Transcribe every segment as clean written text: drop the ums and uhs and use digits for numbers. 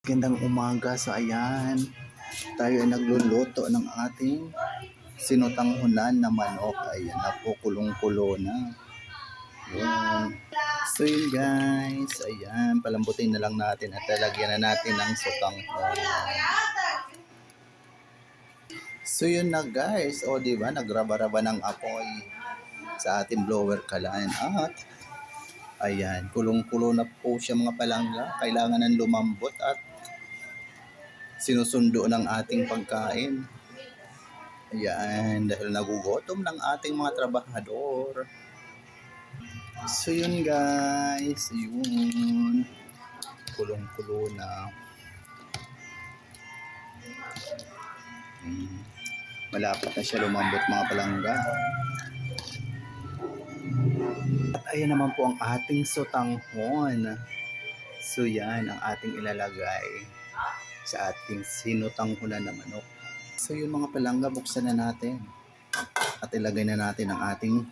Gandang umaga. So ayan, tayo ay nagluluto ng ating sinutanghunan na manok. Ayan na po, kulong-kulo na. Yun. So yun guys, ayan, palambutin na lang natin at lalagyan na natin ng sutanghon. So yun na guys, o diba, nagraba-raba ng apoy sa ating blower kalan at ayan, kulong-kulo na po siya mga palangga. Kailangan ng lumambot at sinusundo ng ating pagkain. Ayan, dahil nagugutom ng ating mga trabahador. So yun guys, yun. Kulong-kulo na. Malapit na siya lumambot mga palangga. At ayan naman po ang ating sutanghon. So yan ang ating ilalagay sa ating sinutanghunan na manok. So yun mga palangga, buksan na natin. At ilagay na natin ang ating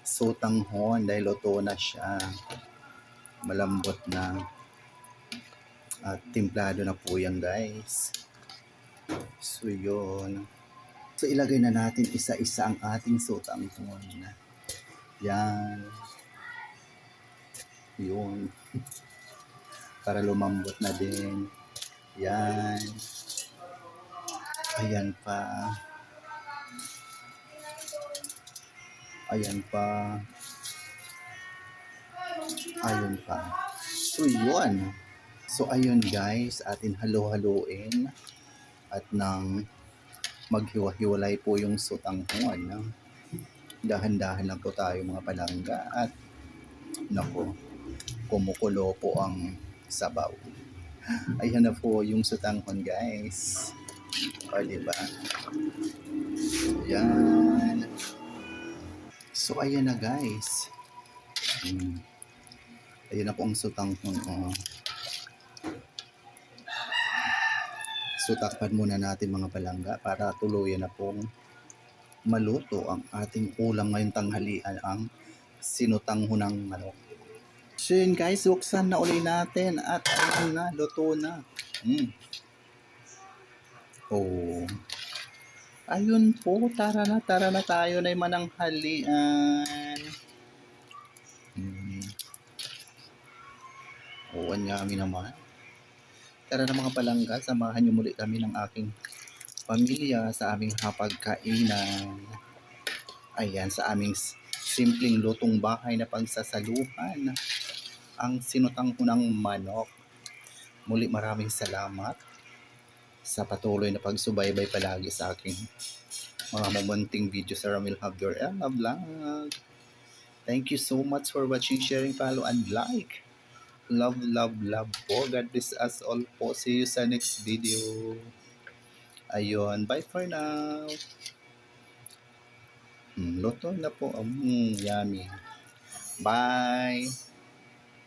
sutanghon dahil luto na siya. Malambot na. At timplado na po yan guys. So yun. So ilagay na natin isa-isa ang ating sutanghon. Yan. Yun. Para lumambot na din. Yan. Ayan pa. Ayan pa. Ayun pa. So yun. So ayun guys, atin halo-haloin at nang maghiwa-hiwalay po yung sutanghon. Dahan-dahan lang po tayo mga palangga at nako, kumukulo po ang sabaw. Ayan na po yung sutanghon guys. O diba? Ayan. So ayan na guys. Ayan na po ang sutanghon. So takpan muna natin mga palangga para tuluyan na pong maluto ang ating ulam ngayong tanghalian, ang sinutanghunang manok. So yun guys, buksan na uli natin at ayun na, luto na. Oh. Ayun po, tara na tayo na mananghalian. Oh, ang yummy naman. Tara na mga palangga, samahan niyo muli kami ng aking pamilya sa aming hapagkainan. Ayan, sa aming simpleng lutong bahay na pagsasaluhan, ang sinutangkunang manok. Muli maraming salamat sa patuloy na pagsubaybay palagi sa aking mga mamunting video sa Ramil Habdor Ella Vlog. Thank you so much for watching, sharing, follow, and like. Love, love, love po. God bless us all po. See you sa next video. Ayun, bye for now. Luto na po. Yummy. Bye.